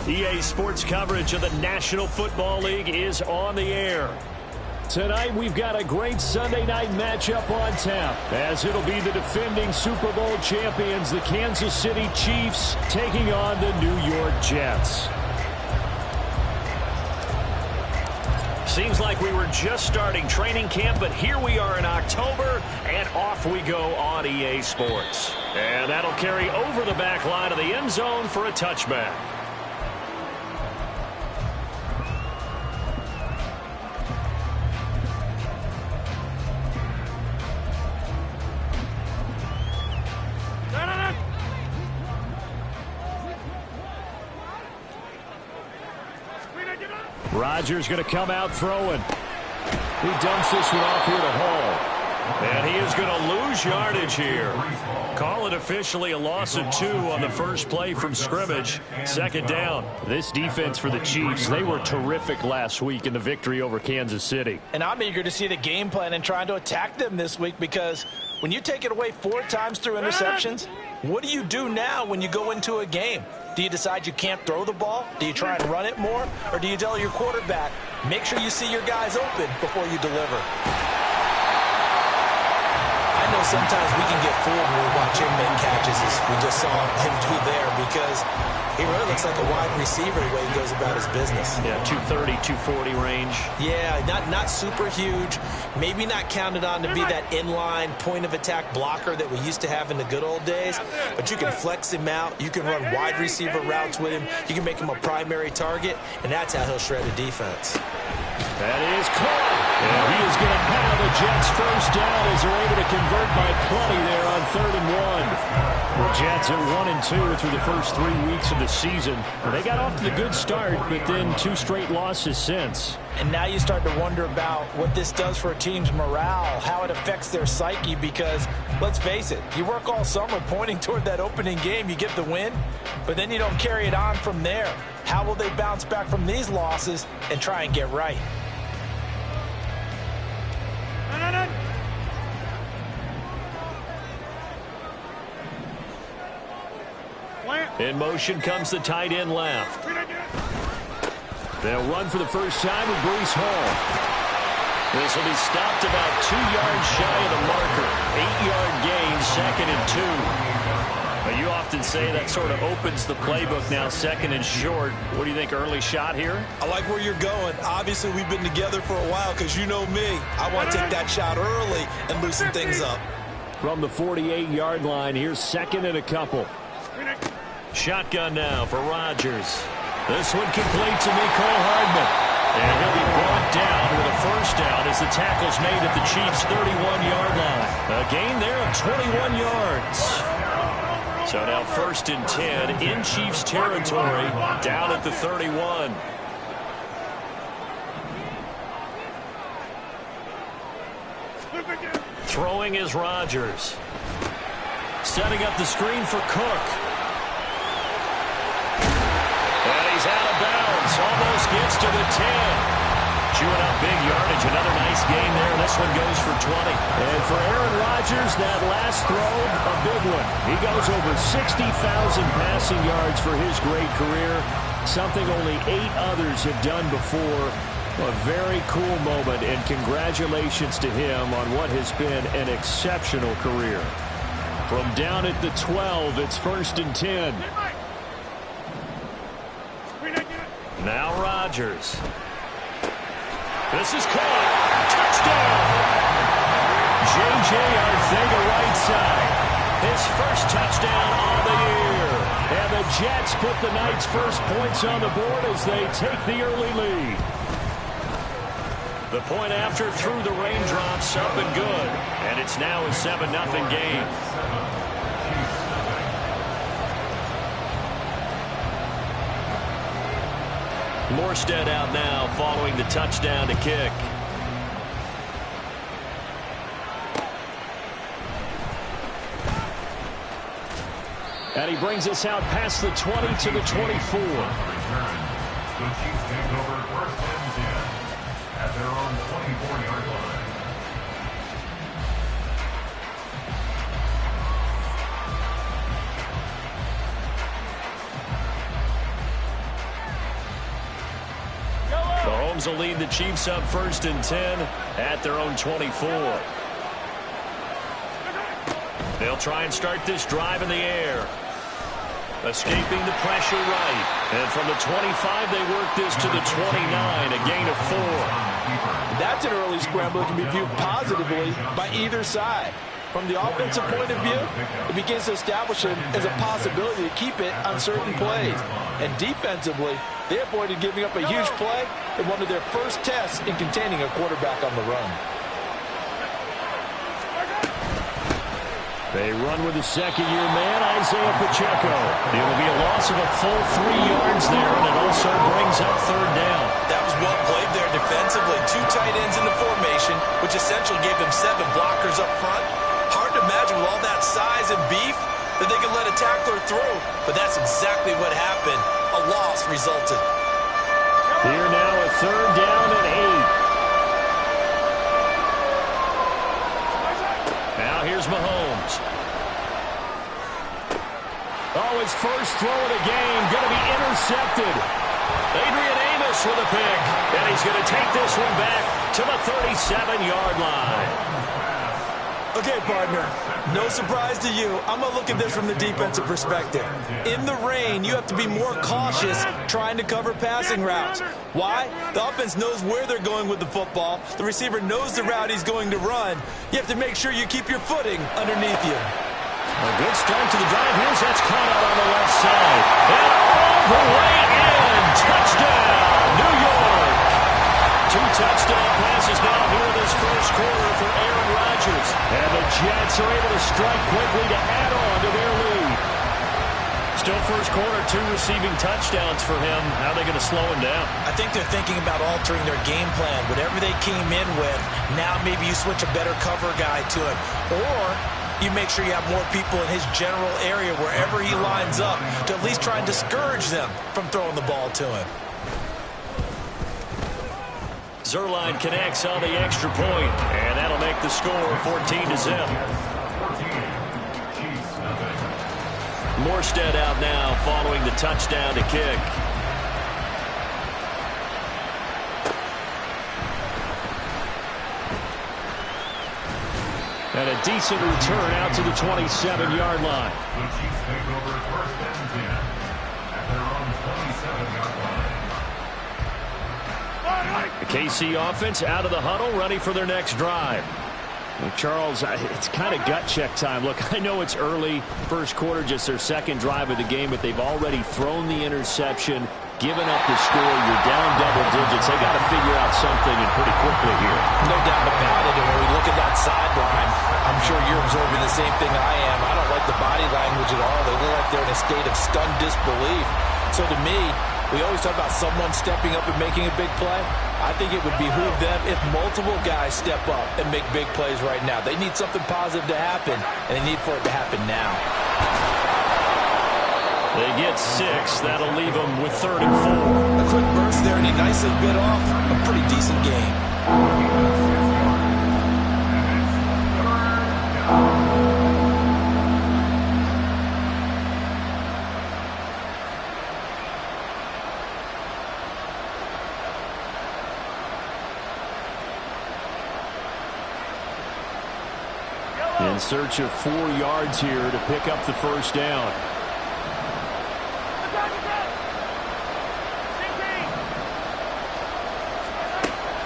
EA Sports coverage of the National Football League is on the air. Tonight, we've got a great Sunday night matchup on tap, as it'll be the defending Super Bowl champions, the Kansas City Chiefs, taking on the New York Jets. Seems like we were just starting training camp, but here we are in October, and off we go on EA Sports. And that'll carry over the back line of the end zone for a touchback. Rodgers going to come out throwing. He dumps this one off here to Hall. And he is going to lose yardage here. Call it officially a loss of 2 on the first play from scrimmage. Second down. This defense for the Chiefs, they were terrific last week in the victory over Kansas City. And I'm eager to see the game plan and trying to attack them this week, because when you take it away 4 times through interceptions, what do you do now when you go into a game? Do you decide you can't throw the ball? Do you try and run it more? Or do you tell your quarterback, make sure you see your guys open before you deliver? I know sometimes we can get fooled when we watch him make catches, as we just saw him do there, because he really looks like a wide receiver the way he goes about his business. Yeah, 230, 240 range. Yeah, not super huge. Maybe not counted on to be that inline point-of-attack blocker that we used to have in the good old days. But you can flex him out. You can run wide receiver routes with him. You can make him a primary target, and that's how he'll shred a defense. That is caught. And he is going to have the Jets first down as they're able to convert by plenty there on 3rd and 1. The Jets are 1-2 through the first 3 weeks of the season. They got off to the good start, but then 2 straight losses since. And now you start to wonder about what this does for a team's morale, how it affects their psyche, because let's face it, you work all summer pointing toward that opening game, you get the win, but then you don't carry it on from there. How will they bounce back from these losses and try and get right? In motion comes the tight end left. They'll run for the first time with Breece Hall. This will be stopped about 2 yards shy of the marker. 8-yard gain, 2nd and 2. But you often say that sort of opens the playbook now, 2nd and short. What do you think, early shot here? I like where you're going. Obviously, we've been together for a while, because you know me. I want to take that shot early and loosen things up. From the 48-yard line, here's 2nd and a couple. Shotgun now for Rodgers. This one complete to Mecole Hardman. And he'll be brought down with a first down as the tackle's made at the Chiefs' 31-yard line. A gain there of 21 yards. So now 1st and 10 in Chiefs territory, down at the 31. Throwing is Rodgers. Setting up the screen for Cook. And he's out of bounds. Almost gets to the 10. Chewing up big yardage. Another nice gain there. This one goes for 20. And for Aaron Rodgers, that last throw, a big one. He goes over 60,000 passing yards for his great career. Something only 8 others have done before. A very cool moment, and congratulations to him on what has been an exceptional career. From down at the 12, it's 1st and 10. Now Rodgers. This is caught. Touchdown! J.J. Arthega right side. His first touchdown on the year. And the Jets put the Knights' first points on the board as they take the early lead. The point after through the raindrops, up and good. And it's now a 7-0 game. Morstead out now following the touchdown to kick. And he brings us out past the 20 to the 24. The Chiefs take over 1st and 10 at their own 24-yard line. Mahomes will lead the Chiefs up 1st and 10 at their own 24. They'll try and start this drive in the air. Escaping the pressure right. And from the 25, they work this to the 29, a gain of 4. That's an early scramble that can be viewed positively by either side. From the offensive point of view, it begins to establish it as a possibility to keep it on certain plays. And defensively, they avoided giving up a huge play in one of their first tests in containing a quarterback on the run. They run with the second-year man, Isaiah Pacheco. It will be a loss of a full 3 yards there, and it also brings up 3rd down. That was well played there defensively. 2 tight ends in the formation, which essentially gave them 7 blockers up front. Hard to imagine with all that size and beef that they could let a tackler through, but that's exactly what happened. A loss resulted. Here now a 3rd down and 8. Now here's Mahomes. Oh, his first throw of the game going to be intercepted. Adrian Amos with a pick, and he's going to take this one back to the 37-yard line. Okay, partner, no surprise to you. I'm going to look at this from the defensive perspective. In the rain, you have to be more cautious trying to cover passing routes. Why? The offense knows where they're going with the football. The receiver knows the route he's going to run. You have to make sure you keep your footing underneath you. A good start to the drive. Here's that's caught out on the left side. And all the way in. Touchdown, New York. 2 touchdown passes now here in this first quarter for Aaron Rodgers. And the Jets are able to strike quickly to add on to their lead. Still first quarter, 2 receiving touchdowns for him. How are they going to slow him down? I think they're thinking about altering their game plan. Whatever they came in with, now maybe you switch a better cover guy to him. Or you make sure you have more people in his general area wherever he lines up to at least try and discourage them from throwing the ball to him. Zerline connects on the extra point, and that'll make the score 14-0. Morstead out now following the touchdown to kick. And a decent return out to the 27-yard line. The Chiefs take over 1st and 10 at their own 27-yard line. The KC offense out of the huddle, ready for their next drive. Well, Charles, it's kind of gut check time. Look, I know it's early, first quarter, just their second drive of the game, but they've already thrown the interception, given up the score. You're down double digits. They got to figure out something and pretty quickly here. No doubt about it. And when we look at that sideline, I'm sure you're observing the same thing I am. I don't like the body language at all. They look like they're in a state of stunned disbelief. So to me, we always talk about someone stepping up and making a big play. I think it would behoove them if multiple guys step up and make big plays right now. They need something positive to happen, and they need for it to happen now. They get 6. That'll leave them with 3rd and 4. A quick burst there, and he nicely bit off a pretty decent game. In search of 4 yards here to pick up the first down.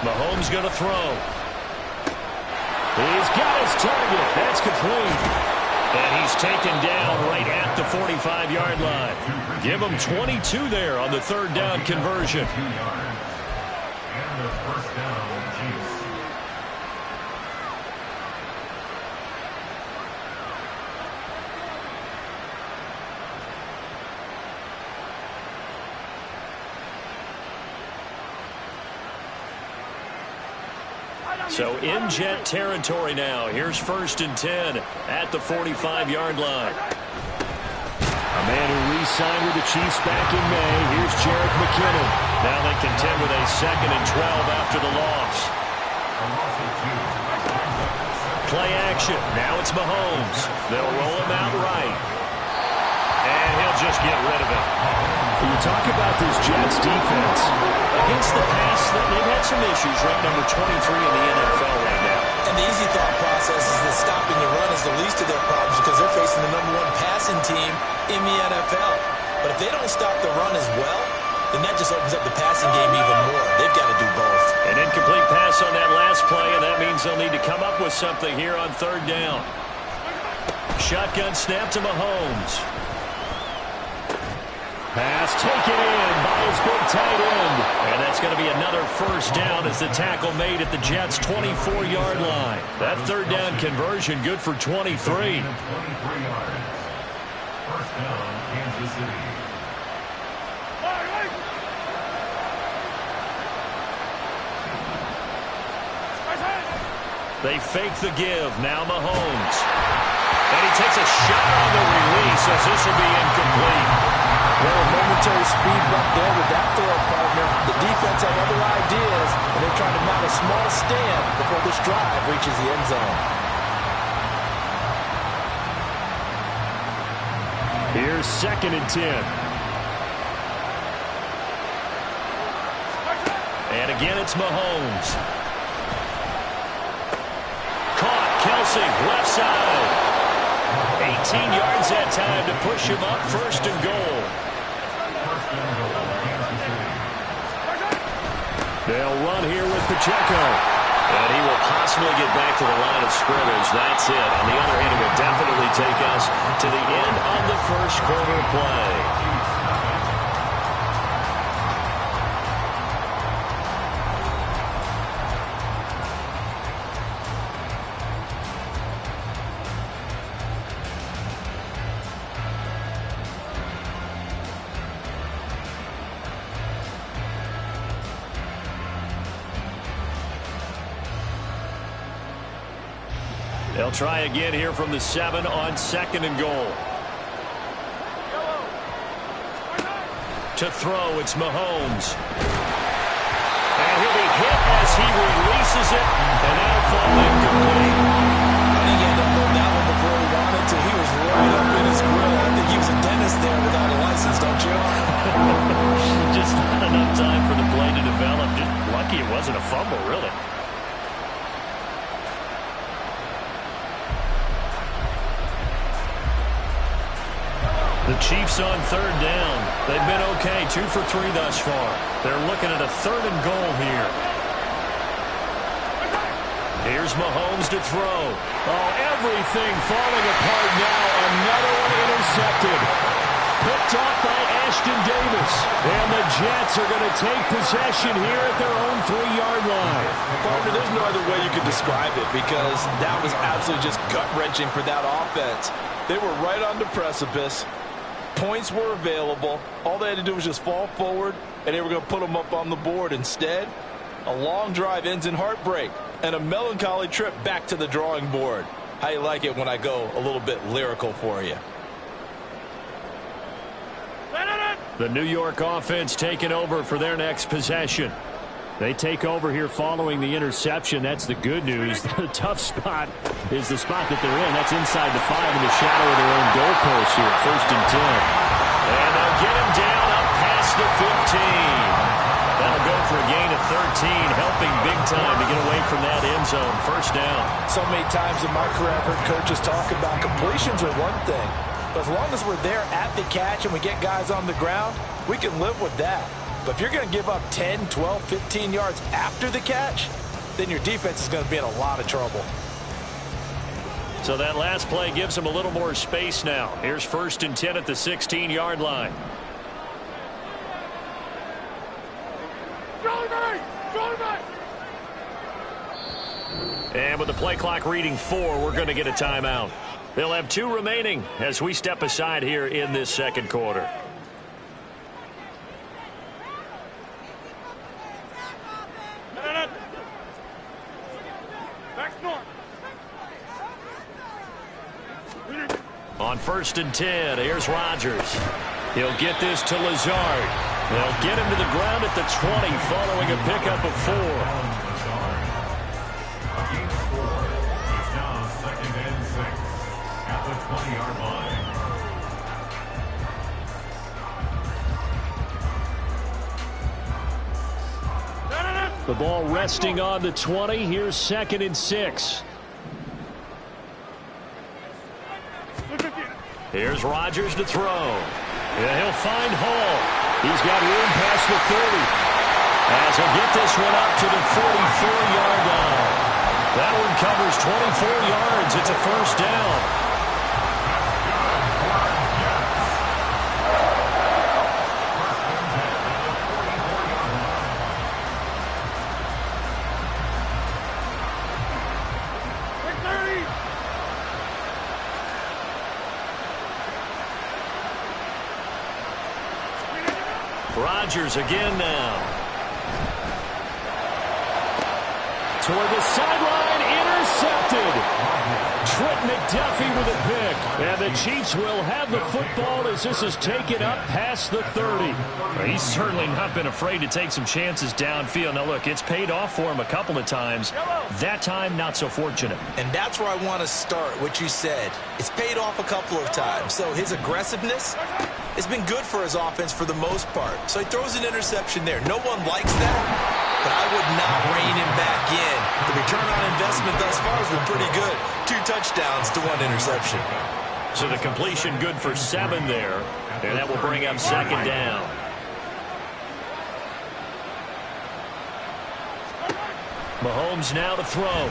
Mahomes going to throw. He's got his target. That's complete. And he's taken down right at the 45-yard line. Give him 22 there on the 3rd down conversion. 2 yards. And the first down, Chiefs. So in jet territory now. Here's 1st and 10 at the 45-yard line. A man who re-signed with the Chiefs back in May. Here's Jerick McKinnon. Now they contend with a 2nd and 12 after the loss. Play action. Now it's Mahomes. They'll roll him out right. And he'll just get rid of it. talk about this Jets defense. Against the pass, they've had some issues, ranked number 23 in the NFL right now. And the easy thought process is that stopping the run is the least of their problems because they're facing the #1 passing team in the NFL. But if they don't stop the run as well, then that just opens up the passing game even more. They've got to do both. An incomplete pass on that last play, and that means they'll need to come up with something here on 3rd down. Shotgun snap to Mahomes. Pass taken in by his big tight end. And that's going to be another 1st down as the tackle made at the Jets' 24-yard line. That 3rd down conversion good for 23. 23 yards. 1st down, Kansas City. They fake the give. Now Mahomes. And he takes a shot on the release as this will be incomplete. Well, a momentary speed bump there with that throw, partner. The defense had other ideas, and they're trying to mount a small stand before this drive reaches the end zone. Here's 2nd and 10. And again, it's Mahomes. Caught. Kelsey, left side. 18 yards that time to push him up, 1st and goal. They'll run here with Pacheco. And he will possibly get back to the line of scrimmage. That's it. On the other hand, it will definitely take us to the end of the 1st quarter play. They'll try again here from the 7 on 2nd and goal. To throw, it's Mahomes. And he'll be hit as he releases it, and that'll fall incomplete. I think he had to hold that one before he wanted to. He was right up in his grill. I think he was a dentist there without a license, don't you? Just not enough time for the play to develop. Just lucky it wasn't a fumble, really. The Chiefs on 3rd down. They've been okay, 2 for 3 thus far. They're looking at a 3rd and goal here. Here's Mahomes to throw. Oh, everything falling apart now. Another one intercepted. Picked off by Ashton Davis. And the Jets are going to take possession here at their own 3-yard line. Partner, there's no other way you could describe it because that was absolutely just gut-wrenching for that offense. They were right on the precipice. Points were available. All they had to do was just fall forward, and they were going to put them up on the board. Instead, a long drive ends in heartbreak and a melancholy trip back to the drawing board. How you like it when I go a little bit lyrical for you? The New York offense taking over for their next possession. They take over here following the interception. That's the good news. The tough spot is the spot that they're in. That's inside the 5 in the shadow of their own goalpost here. 1st and 10. And they'll get him down up past the 15. That'll go for a gain of 13, helping big time to get away from that end zone. 1st down. So many times in my career, I've heard coaches talk about completions are one thing. But as long as we're there at the catch and we get guys on the ground, we can live with that. But if you're going to give up 10, 12, 15 yards after the catch, then your defense is going to be in a lot of trouble. So that last play gives him a little more space now. Here's 1st and 10 at the 16-yard line. And with the play clock reading 4, we're going to get a timeout. They'll have 2 remaining as we step aside here in this 2nd quarter. On 1st and 10, here's Rodgers. He'll get this to Lazard. They'll get him to the ground at the 20 following a pickup of 4. It's now 2nd and 6 at the 20-yard line. The ball resting on the 20. Here's 2nd and 6. Here's Rodgers to throw. Yeah, he'll find Hall. He's got room past the 30. As he'll get this one up to the 44-yard line. That one covers 24 yards. It's a first down. Rodgers again now. Toward the sideline, intercepted. Trent McDuffie with a pick. And the Chiefs will have the football as this is taken up past the 30. He's certainly not been afraid to take some chances downfield. Now, look, it's paid off for him a couple of times. That time, not so fortunate. And that's where I want to start, what you said. It's paid off a couple of times. So his aggressiveness has been good for his offense for the most part. So he throws an interception there. No one likes that, but I would not rein him back in. The return on investment thus far has been pretty good. 2 touchdowns to 1 interception. So the completion good for 7 there, and that will bring up 2nd down. Mahomes now to throw.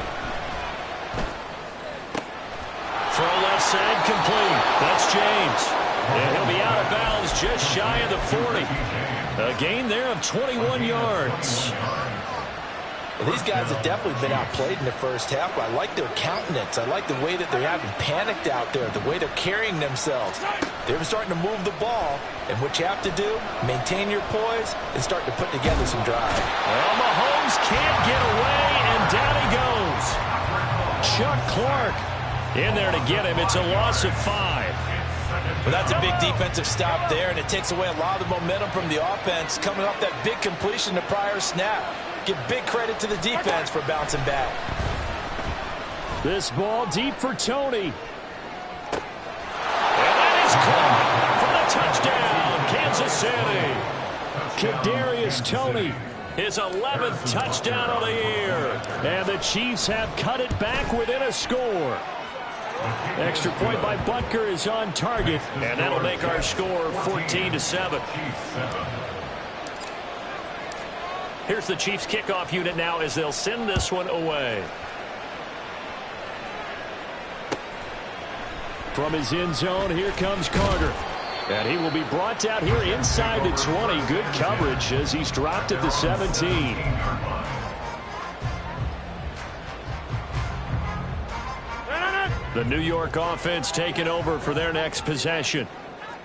Throw left side complete. That's James. And he'll be out of bounds just shy of the 40. A gain there of 21 yards. Well, these guys have definitely been outplayed in the first half, but I like their countenance. I like the way that they're having panicked out there, the way they're carrying themselves. They're starting to move the ball, and what you have to do, maintain your poise and start to put together some drive. Well, Mahomes can't get away, and down he goes. Chuck Clark in there to get him. It's a loss of 5. Well, that's a big defensive stop there, and it takes away a lot of the momentum from the offense coming off that big completion the prior snap. Give big credit to the defense for bouncing back. This ball deep for Tony. And that is caught for the touchdown, Kansas City. Kadarius Toney, his 11th touchdown of the year. And the Chiefs have cut it back within a score. Extra point by Butker is on target, and that'll make our score 14-7. Here's the Chiefs kickoff unit now as they'll send this one away. From his end zone, here comes Carter. And he will be brought down here inside the 20. Good coverage as he's dropped at the 17. The New York offense taking over for their next possession.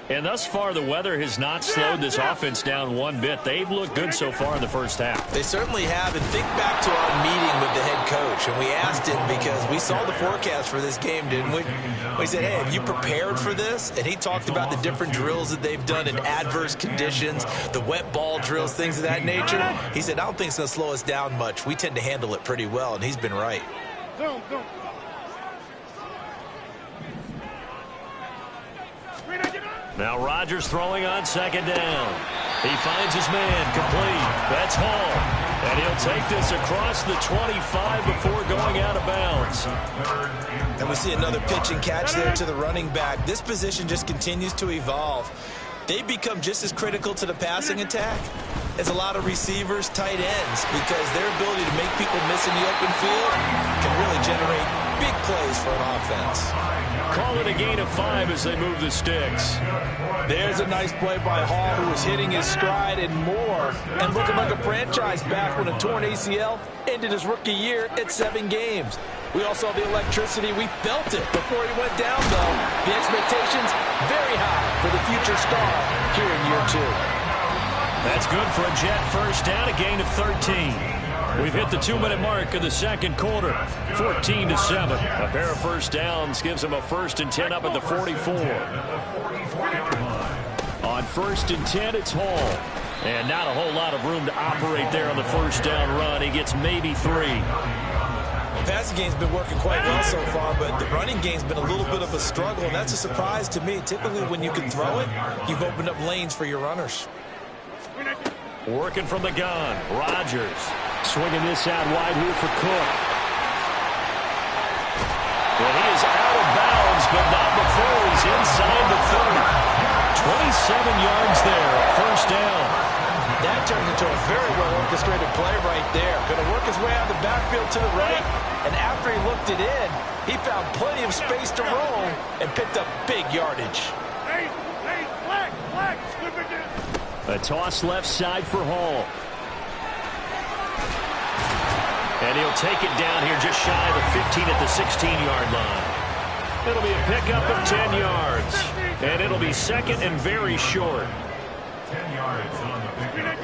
And thus far, the weather has not slowed this offense down one bit. They've looked good so far in the first half. They certainly have. And think back to our meeting with the head coach. And we asked him because we saw the forecast for this game, didn't we? We said, hey, have you prepared for this? And he talked about the different drills that they've done in adverse conditions, the wet ball drills, things of that nature. He said, I don't think it's going to slow us down much. We tend to handle it pretty well, and he's been right. Now Rodgers throwing on 2nd down. He finds his man complete. That's Hall. And he'll take this across the 25 before going out of bounds. And we see another pitch and catch there to the running back. This position just continues to evolve. They become just as critical to the passing attack as a lot of receivers, tight ends, because their ability to make people miss in the open field can really generate big plays for an offense. Call it a gain of 5 as they move the sticks. There's a nice play by Hall, who was hitting his stride and more, and looking like a franchise back when a torn ACL ended his rookie year at 7 games. We all saw the electricity. We felt it before he went down, though. The expectations very high for the future star here in year 2. That's good for a Jet first down, a gain of 13. We've hit the 2-minute mark of the second quarter, 14-7. A pair of first downs gives them a 1st and 10 up at the 44. On 1st and 10, it's Hall. And not a whole lot of room to operate there on the first down run. He gets maybe 3. The passing game's been working quite well so far, but the running game's been a little bit of a struggle, and that's a surprise to me. Typically, when you can throw it, you've opened up lanes for your runners. Working from the gun, Rodgers. Swinging this out wide here for Cook. Well, he is out of bounds, but not before he's inside the 30. 27 yards there, first down. That turned into a very well-orchestrated play right there. Going to work his way out of the backfield to the right, and after he looked it in, he found plenty of space to roll and picked up big yardage. A toss left side for Hall. And he'll take it down here just shy of the 15 at the 16-yard line. It'll be a pickup of 10 yards. And it'll be second and very short. 10 yards on the pickup.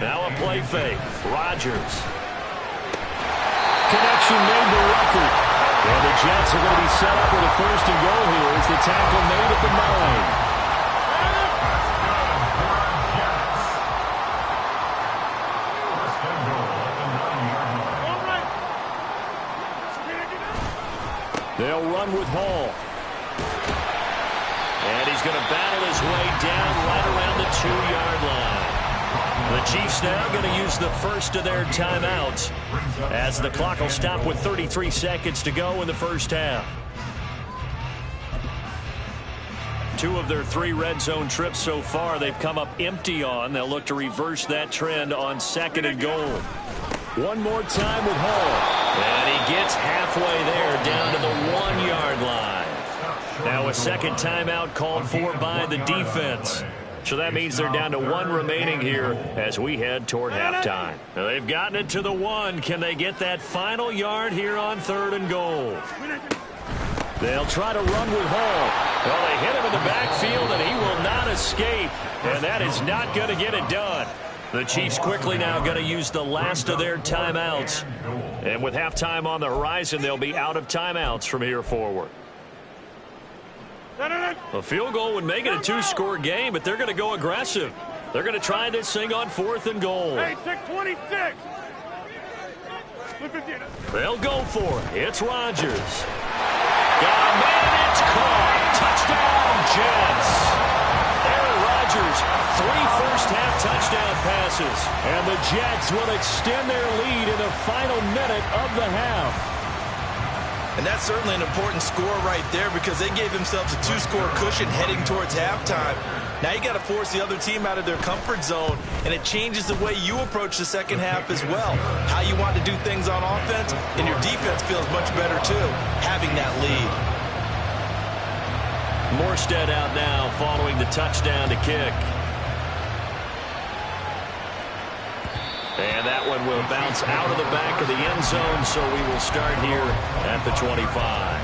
Now a play fake. Rodgers. Connection made to record. And the Jets are going to be set up with a first and goal here as the tackle made at the 9. They'll run with Hall. And he's going to battle his way down right around the 2-yard line. The Chiefs now going to use the first of their timeouts as the clock will stop with 33 seconds to go in the first half. 2 of their 3 red zone trips so far they've come up empty on. They'll look to reverse that trend on second and goal. One more time with Hall. And he gets halfway there down to the 1-yard line. Now a second timeout called for by the defense. So that means they're down to 1 remaining here as we head toward halftime. Now they've gotten it to the 1. Can they get that final yard here on third and goal? They'll try to run with Hall. Well, they hit him in the backfield, and he will not escape. And that is not going to get it done. The Chiefs quickly now going to use the last of their timeouts. And with halftime on the horizon, they'll be out of timeouts from here forward. A field goal would make it a 2-score game, but they're going to go aggressive. They're going to try this thing on 4th and goal. Hey, take 26. They'll go for it. It's Rodgers. Got a man. It's caught. Touchdown, Jets. Aaron Rodgers, 3 first-half touchdown passes. And the Jets will extend their lead in the final minute of the half. And that's certainly an important score right there because they gave themselves a 2-score cushion heading towards halftime. Now you got to force the other team out of their comfort zone, and it changes the way you approach the second half as well. How you want to do things on offense, and your defense feels much better too, having that lead. Morstead out now following the touchdown to kick. And that one will bounce out of the back of the end zone, so we will start here at the 25.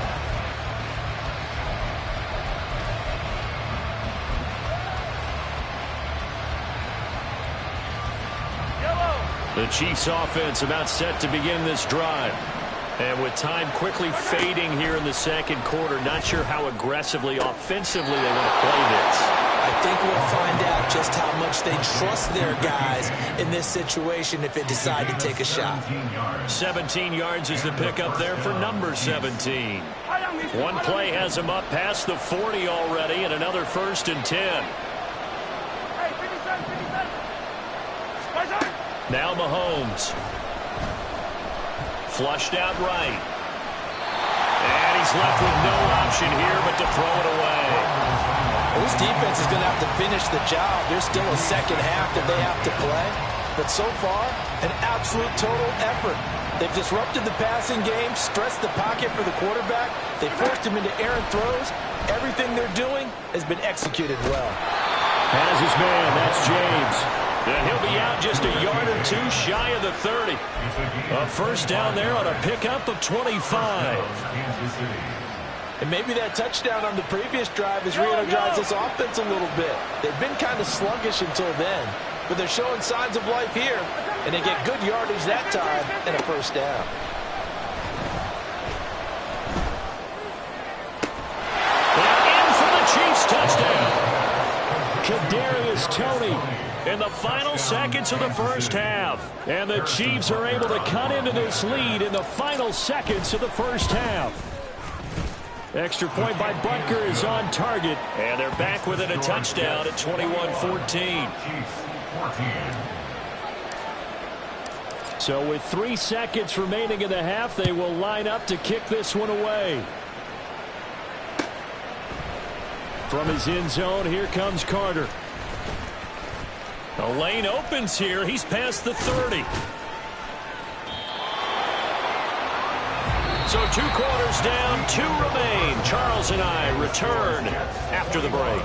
The Chiefs offense about set to begin this drive. And with time quickly fading here in the second quarter, not sure how aggressively, offensively they want to play this. I think we'll find out just how much they trust their guys in this situation if they decide to take a shot. 17 yards is the pickup there for number 17. One play has him up past the 40 already, and another 1st and 10. Now Mahomes. Flushed out right. And he's left with no option here but to throw it away. This defense is going to have to finish the job. There's still a second half that they have to play. But so far, an absolute total effort. They've disrupted the passing game, stressed the pocket for the quarterback. They forced him into errant throws. Everything they're doing has been executed well. Has his man, that's James. And he'll be out just a yard or 2 shy of the 30. A first down there on a pickup of 25. And maybe that touchdown on the previous drive has re-energized this offense a little bit. They've been kind of sluggish until then, but they're showing signs of life here, and they get good yardage that time and a first down. And in for the Chiefs touchdown. Kadarius Toney in the final seconds of the first half. And the Chiefs are able to cut into this lead in the final seconds of the first half. Extra point by Butker is on target. And they're back within a touchdown at 21-14. So with 3 seconds remaining in the half, they will line up to kick this one away. From his end zone, here comes Carter. The lane opens here. He's past the 30. So 2 quarters down, 2 remain. Charles and I return after the break.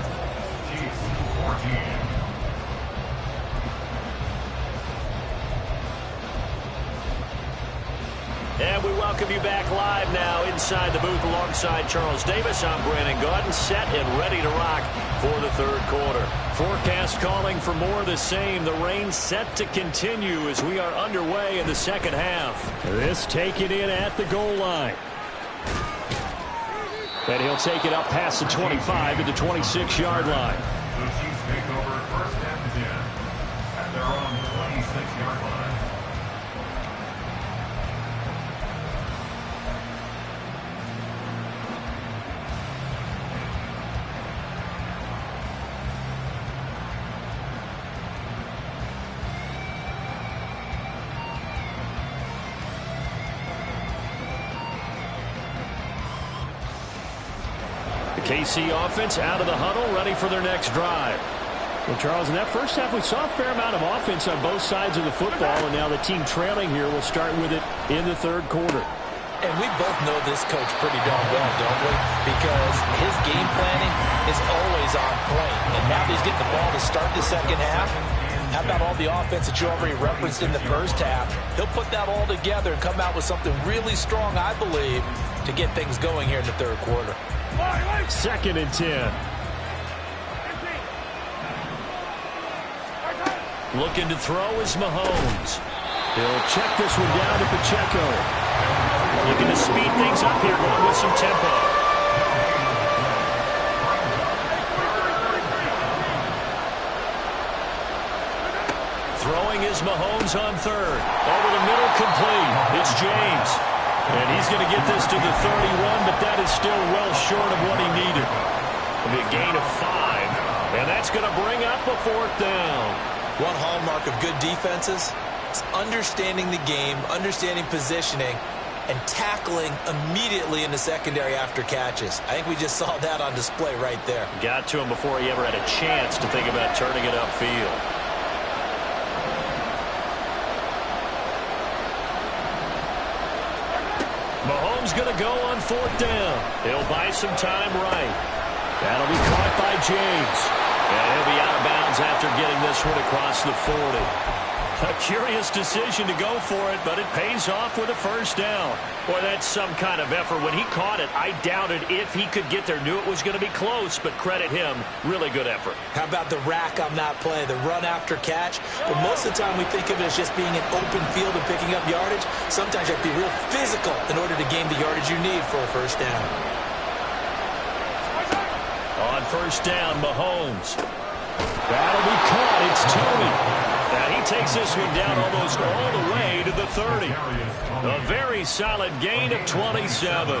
And we welcome you back live now inside the booth alongside Charles Davis. I'm Brandon Gaudin, set and ready to rock for the third quarter. Forecast calling for more of the same. The rain set to continue as we are underway in the second half. This taken in at the goal line. And he'll take it up past the 25 to the 26-yard line. The Chiefs take over first and 10 at their own 26-yard line. KC offense out of the huddle, ready for their next drive. Well, Charles, in that first half, we saw a fair amount of offense on both sides of the football, and now the team trailing here will start with it in the third quarter. And we both know this coach pretty darn well, don't we? Because his game planning is always on point. And now he's getting the ball to start the second half. How about all the offense that you already referenced in the first half? He'll put that all together and come out with something really strong, I believe, to get things going here in the third quarter. 2nd and 10. Looking to throw is Mahomes. He'll check this one down to Pacheco. Looking to speed things up here, going with some tempo. Throwing is Mahomes on third. Over the middle, complete. It's James. And he's going to get this to the 31, but that is still well short of what he needed. It'll be a gain of 5, and that's going to bring up a 4th down. One hallmark of good defenses is understanding the game, understanding positioning, and tackling immediately in the secondary after catches. I think we just saw that on display right there. Got to him before he ever had a chance to think about turning it upfield. Mahomes going to go on 4th down. He'll buy some time right. That'll be caught by James. And he'll be out of bounds after getting this one across the 40. A curious decision to go for it, but it pays off with a 1st down. Boy, that's some kind of effort. When he caught it, I doubted if he could get there. Knew it was going to be close, but credit him. Really good effort. How about the rack on that play, the run after catch? But most of the time we think of it as just being an open field and picking up yardage. Sometimes you have to be real physical in order to gain the yardage you need for a 1st down. On 1st down, Mahomes. That'll be caught. It's Tony. Now he takes this one down almost all the way to the 30. A very solid gain of 27.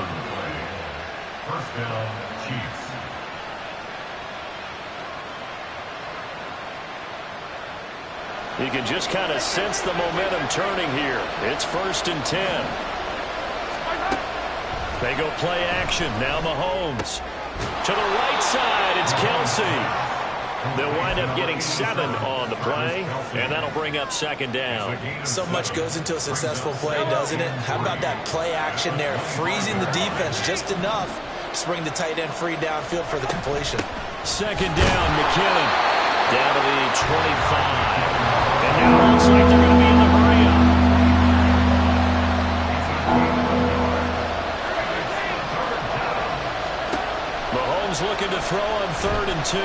1st down, Chiefs. You can just kind of sense the momentum turning here. It's 1st and 10. They go play action. Now Mahomes. To the right side, it's Kelsey. They'll wind up getting 7 on the play, and that'll bring up 2nd down. So much goes into a successful play, doesn't it? How about that play action there, freezing the defense just enough to bring the tight end free downfield for the completion. 2nd down, McKinnon. Down to the 25. And now it looks like they're going to be in the hurry-up. Mahomes looking to throw on 3rd and 2.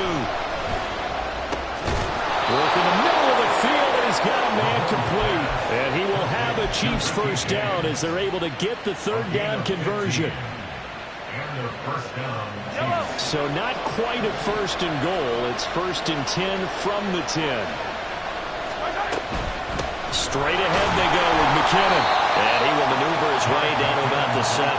Work in the middle of the field, and he's got a man complete. And he will have a Chiefs 1st down as they're able to get the 3rd down conversion. And their 1st down. So not quite a 1st and goal. It's 1st and 10 from the 10. Straight ahead they go with McKinnon. And he will maneuver his way down to about the 7.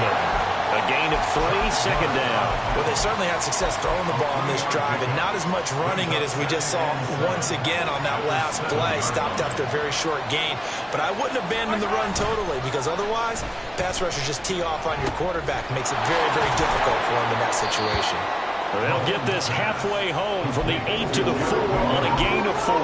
A gain of 3, second down. Well, they certainly had success throwing the ball on this drive, and not as much running it as we just saw once again on that last play. Stopped after a very short gain. But I wouldn't abandon the run totally, because otherwise, pass rushers just tee off on your quarterback. Makes it very, very difficult for him in that situation. They'll get this halfway home from the 8 to the 4 on a gain of 4.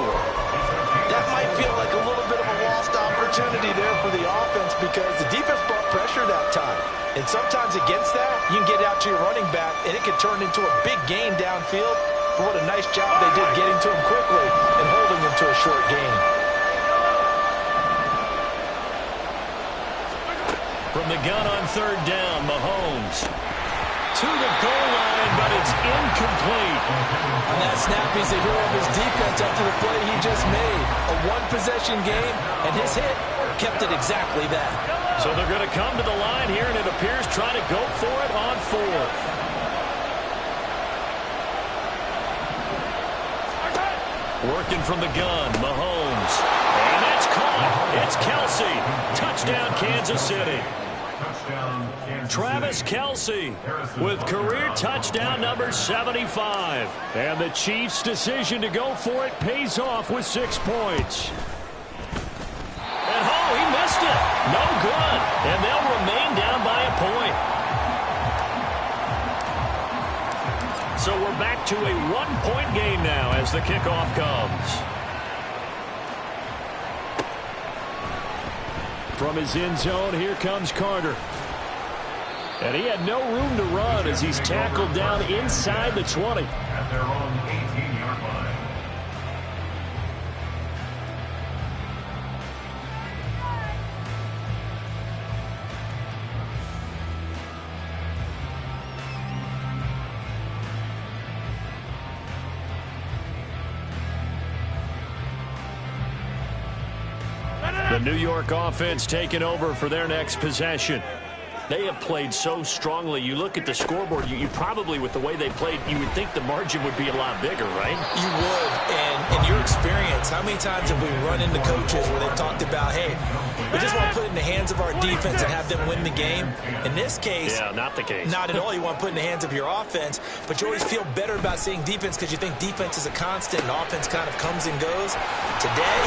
That might feel like a little bit of a lost opportunity there for the offense, because the defense brought pressure that time. And sometimes against that, you can get out to your running back, and it can turn into a big gain downfield. But what a nice job they did getting to him quickly and holding him to a short gain. From the gun on third down, Mahomes to the goal line, but it's incomplete. On that snap, he's a hero of his defense after the play he just made. A one-possession game, and his hit kept it exactly that. So they're going to come to the line here, and it appears trying to go for it on 4th. Working from the gun, Mahomes. And that's caught. It's Kelsey. Touchdown, Kansas City. Travis Kelsey with career touchdown number 75. And the Chiefs' decision to go for it pays off with 6 points. And oh, he missed it. No good. And they'll remain down by a point. So we're back to a 1-point game now as the kickoff comes. From his end zone, here comes Carter. And he had no room to run as he's tackled down inside the 20. At their own 18-yard line. The New York offense taking over for their next possession. They have played so strongly. You look at the scoreboard, you probably, with the way they played, you would think the margin would be a lot bigger, right? You would. And in your experience, how many times have we run into coaches where they've talked about, hey, we just want to put it in the hands of our defense and have them win the game? In this case, yeah, not the case. Not at all. You want to put it in the hands of your offense, but you always feel better about seeing defense because you think defense is a constant and offense kind of comes and goes. Today,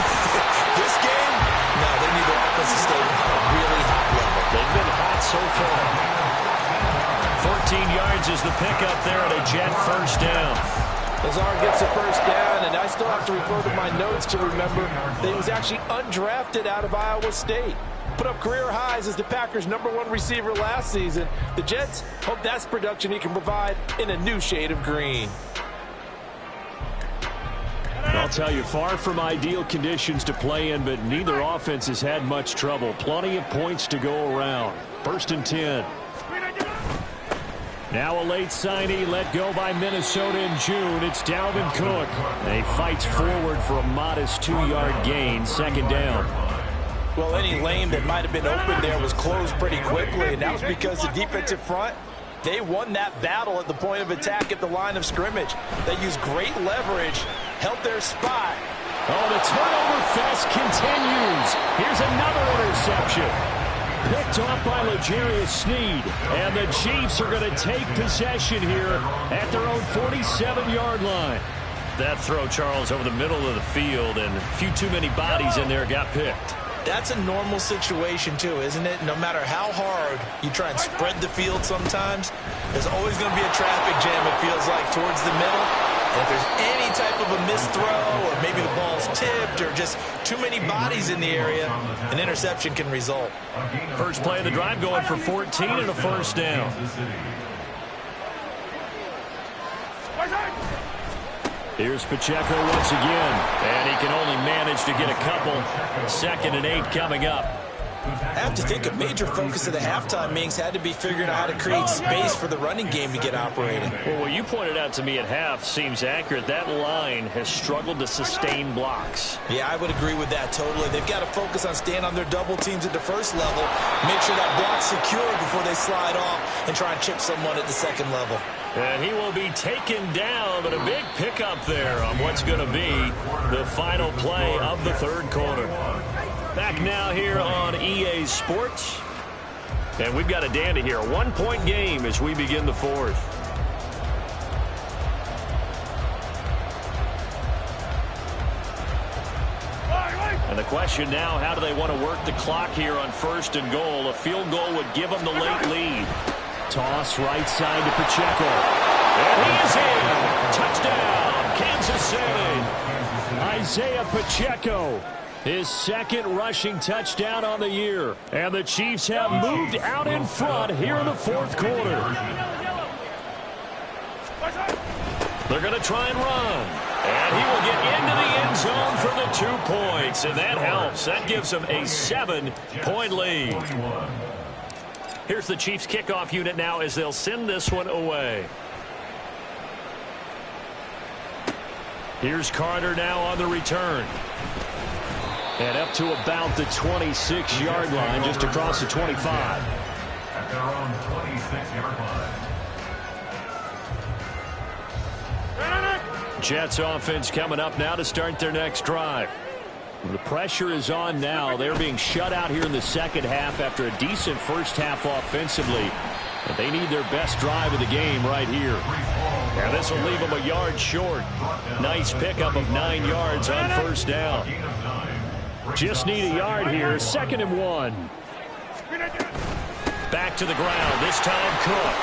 this game, no, they need their offense to stay at a really hot level. They've been hot so far. 14 yards is the pickup there at a Jet first down. Lazar gets the first down, and I still have to refer to my notes to remember that he was actually undrafted out of Iowa State. Put up career highs as the Packers' #1 receiver last season. The Jets hope that's production he can provide in a new shade of green. I'll tell you, far from ideal conditions to play in, but neither offense has had much trouble. Plenty of points to go around. 1st and 10. Now a late signee let go by Minnesota in June. It's Dalvin Cook. And he fights forward for a modest 2-yard gain. 2nd down. Well, any lane that might have been open there was closed pretty quickly, and that was because the defensive front, they won that battle at the point of attack at the line of scrimmage. They used great leverage, held their spot. Oh, the turnover fest continues. Here's another interception. Picked off by L'Jarius Sneed. And the Chiefs are going to take possession here at their own 47-yard line. That throw, Charles, over the middle of the field, and a few too many bodies in there got picked. That's a normal situation, too, isn't it? No matter how hard you try and spread the field sometimes, there's always going to be a traffic jam, it feels like, towards the middle. And if there's any type of a missed throw, or maybe the ball's tipped, or just too many bodies in the area, an interception can result. First play of the drive going for 14 and a first down. Here's Pacheco once again, and he can only manage to get a couple. 2nd and 8 coming up. I have to think a major focus of the halftime meetings had to be figuring out how to create space for the running game to get operating. Well, what you pointed out to me at half seems accurate. That line has struggled to sustain blocks. Yeah, I would agree with that totally. They've got to focus on staying on their double teams at the first level, make sure that block's secure before they slide off and try and chip someone at the second level. And he will be taken down, but a big pickup there on what's going to be the final play of the 3rd quarter. Back now here on EA Sports. And we've got a dandy here. A 1-point game as we begin the fourth. And the question now, how do they want to work the clock here on 1st and goal? A field goal would give them the late lead. Toss right side to Pacheco. And he's in. Touchdown, Kansas City. Isaiah Pacheco, his 2nd rushing touchdown on the year. And the Chiefs have moved out in front here in the 4th quarter. They're going to try and run. And he will get into the end zone for the 2 points. And that helps. That gives them a 7-point lead. Here's the Chiefs kickoff unit now as they'll send this one away. Here's Carter now on the return. And up to about the 26-yard line, just across the 25. At their own 26-yard line. Jets offense coming up now to start their next drive. The pressure is on now. They're being shut out here in the second half after a decent first half offensively. But they need their best drive of the game right here. And this will leave them a yard short. Nice pickup of 9 yards on 1st down. Just need a yard here. 2nd and 1. Back to the ground. This time Cook.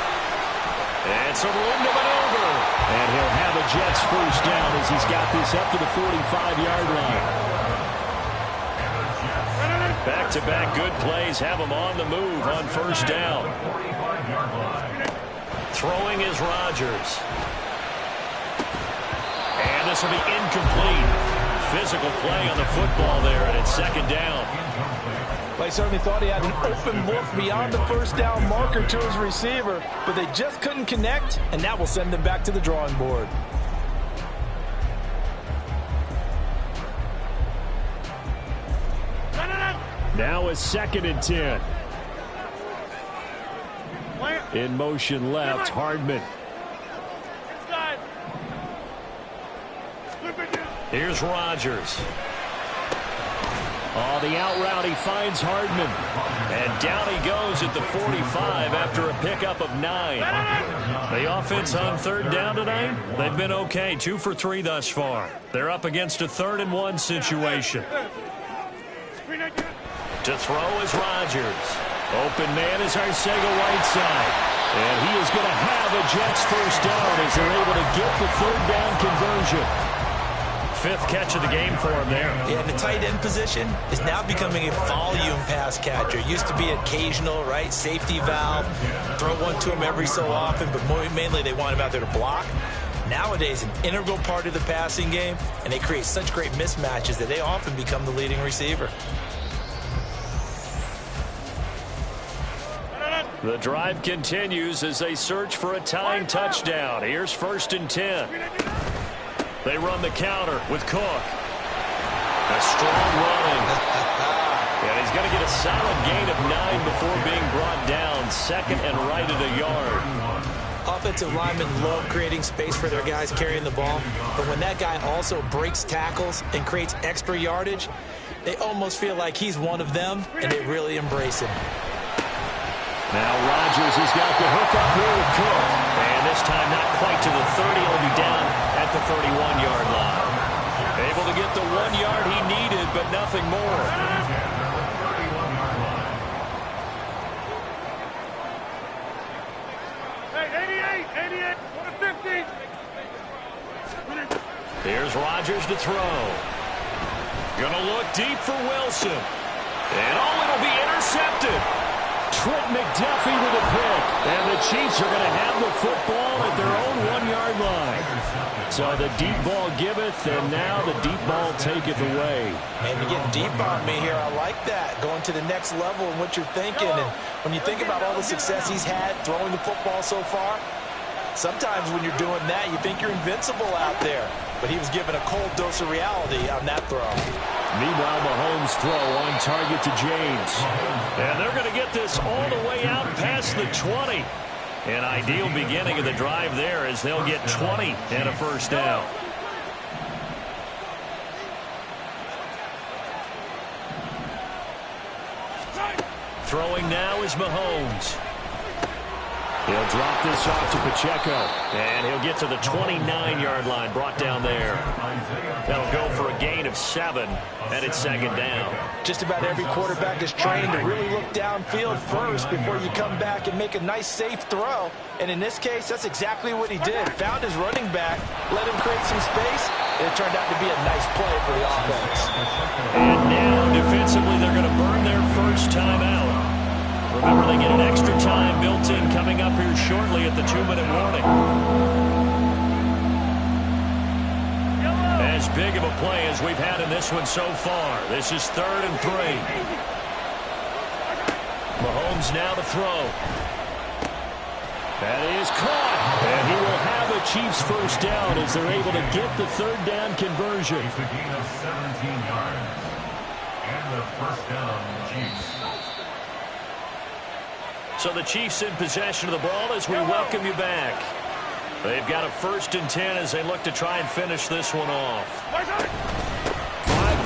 And some room to maneuver. And he'll have a Jets 1st down as he's got this up to the 45-yard line. Back-to-back good plays have him on the move on 1st down. Throwing is Rodgers. And this will be incomplete. Physical play on the football there, and it's 2nd down. Well, he certainly thought he had an open look beyond the 1st down marker to his receiver, but they just couldn't connect, and that will send them back to the drawing board. Now a 2nd and 10. In motion left, Hardman. Here's Rodgers. Oh, the out route, he finds Hardman. And down he goes at the 45 after a pickup of 9. The offense on 3rd down tonight, they've been okay. 2 for 3 thus far. They're up against a 3rd and 1 situation. To throw is Rodgers. Open man is Arcega-Whiteside. And he is going to have a Jets 1st down as they're able to get the 3rd down conversion. 5th catch of the game for him there. Yeah, and the tight end position is now becoming a volume pass catcher. It used to be occasional, right? Safety valve. Throw one to him every so often, but mainly they want him out there to block. Nowadays, an integral part of the passing game, and they create such great mismatches that they often become the leading receiver. The drive continues as they search for a tying touchdown. Here's 1st and 10. They run the counter with Cook. A strong running. And he's going to get a solid gain of 9 before being brought down. 2nd and right at a yard. Offensive linemen love creating space for their guys carrying the ball. But when that guy also breaks tackles and creates extra yardage, they almost feel like he's one of them, and they really embrace him. Now Rodgers has got the hook up here with Cook. And this time not quite to the 30. He'll be down at the 31-yard line. Able to get the 1 yard he needed, but nothing more. Hey, 88, 50. Here's Rodgers to throw. Gonna look deep for Wilson. And it'll be intercepted. Trent McDuffie with a pick. And the Chiefs are going to have the football at their own 1 yard line. So the deep ball giveth, and now the deep ball taketh away. Man, you're getting deep on me here. I like that. Going to the next level in what you're thinking. And when you think about all the success he's had throwing the football so far, sometimes when you're doing that, you think you're invincible out there. But he was given a cold dose of reality on that throw. Meanwhile, Mahomes' throw on target to James. And they're going to get this all the way out past the 20. An ideal beginning of the drive there as they'll get 20 and a 1st down. Throwing now is Mahomes. He'll drop this off to Pacheco. And he'll get to the 29-yard line, brought down there. That'll go for a gain of 7, and it's second down. Just about every quarterback is trained to really look downfield first before you come back and make a nice, safe throw. And in this case, that's exactly what he did. Found his running back, let him create some space, and it turned out to be a nice play for the offense. And now, defensively, they're going to burn their first time out. Remember, they get an extra time built in coming up here shortly at the 2-minute warning. As big of a play as we've had in this one so far. This is 3rd and 3. Mahomes now to throw. That is caught. And he will have a Chiefs first down as they're able to get the 3rd down conversion. It's a gain of 17 yards. And the first down, Chiefs. So the Chiefs in possession of the ball as we welcome you back. They've got a 1st and 10 as they look to try and finish this one off. 5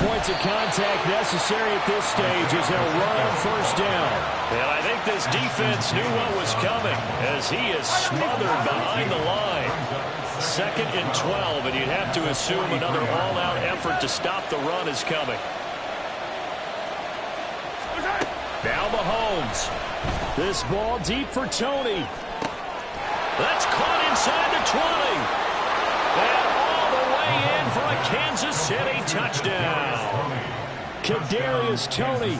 points of contact necessary at this stage as they'll run on 1st down. And I think this defense knew what was coming as he is smothered behind the line. 2nd and 12, and you'd have to assume another all-out effort to stop the run is coming. Now Mahomes. This ball deep for Tony. That's caught inside the 20. And all the way in for a Kansas City touchdown. Kadarius Toney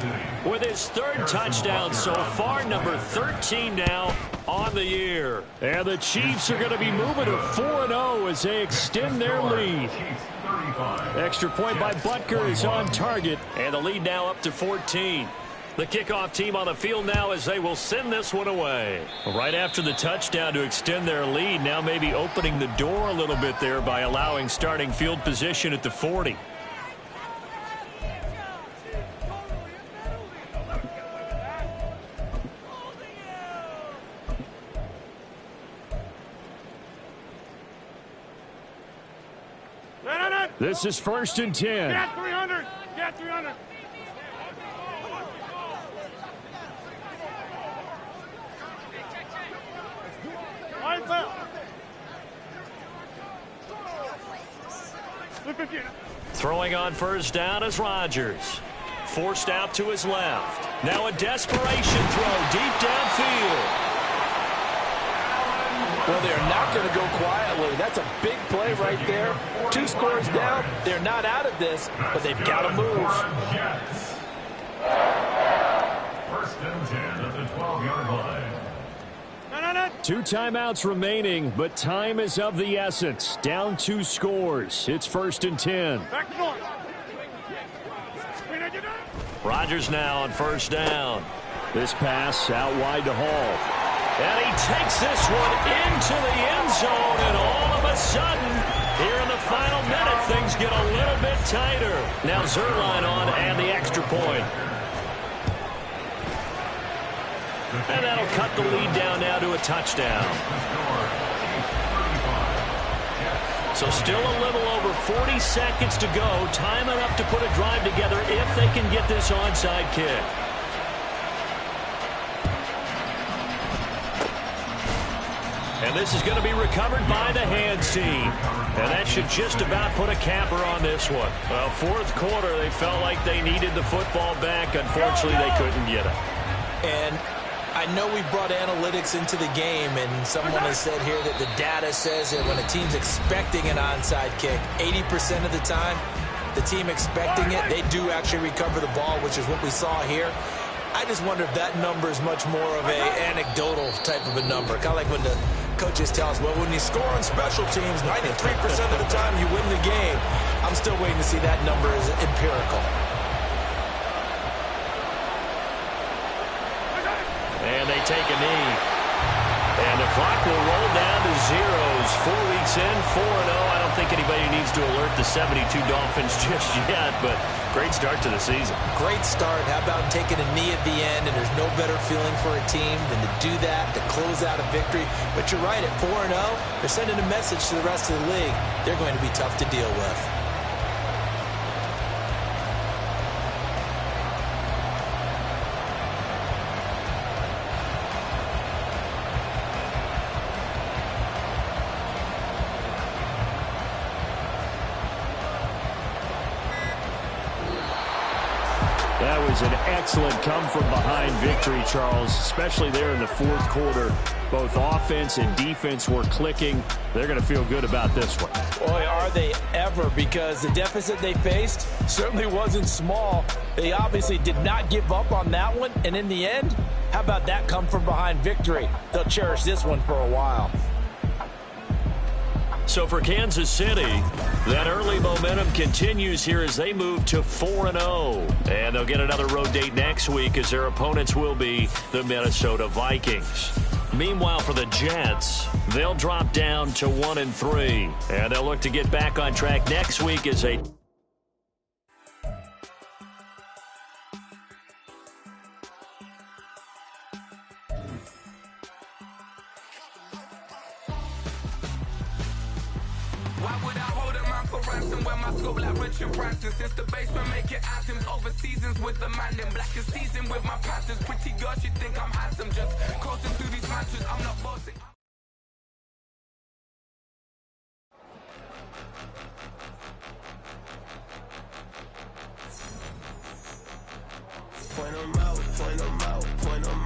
with his 3rd touchdown so far, number 13 now on the year. And the Chiefs are going to be moving to 4-0 as they extend their lead. Extra point by Butker is on target. And the lead now up to 14. The kickoff team on the field now as they will send this one away. Right after the touchdown to extend their lead, now maybe opening the door a little bit there by allowing starting field position at the 40. This is 1st and 10. Get 300. Get 300. Throwing on 1st down is Rodgers. Forced out to his left. Now a desperation throw deep downfield. Well, they're not going to go quietly. That's a big play right there. 2 scores down. They're not out of this, but they've got to move. 1st and 10 at the 12-yard line. 2 timeouts remaining, but time is of the essence. Down 2 scores. It's 1st and 10. Rodgers now on 1st down. This pass out wide to Hall. And he takes this one into the end zone, and all of a sudden, here in the final minute, things get a little bit tighter. Now Zerline on and the extra point. And that'll cut the lead down now to a touchdown. So still a little over 40 seconds to go. Time enough to put a drive together if they can get this onside kick. And this is going to be recovered by the hands team. And that should just about put a capper on this one. Well, 4th quarter, they felt like they needed the football back. Unfortunately, they couldn't get it. And I know we brought analytics into the game, and someone has said here that the data says that when a team's expecting an onside kick, 80% of the time, the team expecting it, they do actually recover the ball, which is what we saw here. I just wonder if that number is much more of a anecdotal type of a number. Kind of like when the coaches tell us, well, when you score on special teams, 93% of the time you win the game. I'm still waiting to see that number as empirical. And they take a knee. And the clock will roll down to zeros. 4 weeks in, 4-0. I don't think anybody needs to alert the 72 Dolphins just yet, but great start to the season. Great start. How about taking a knee at the end? And there's no better feeling for a team than to do that, to close out a victory. But you're right, at 4-0, they're sending a message to the rest of the league. They're going to be tough to deal with. That was an excellent come-from-behind victory, Charles, especially there in the fourth quarter. Both offense and defense were clicking. They're going to feel good about this one. Boy, are they ever, because the deficit they faced certainly wasn't small. They obviously did not give up on that one, and in the end, how about that come-from-behind victory? They'll cherish this one for a while. So for Kansas City, that early momentum continues here as they move to 4-0. And they'll get another road date next week as their opponents will be the Minnesota Vikings. Meanwhile, for the Jets, they'll drop down to 1-3. And they'll look to get back on track next week as they... Why would I hold a man for ransom when my scope like Richard Branson? Since the basement making items over seasons with the man in black is seasoned with my patterns. Pretty girl, she think I'm handsome. Just coasting through these matches, I'm not bossing. Point 'em out, point 'em out, point 'em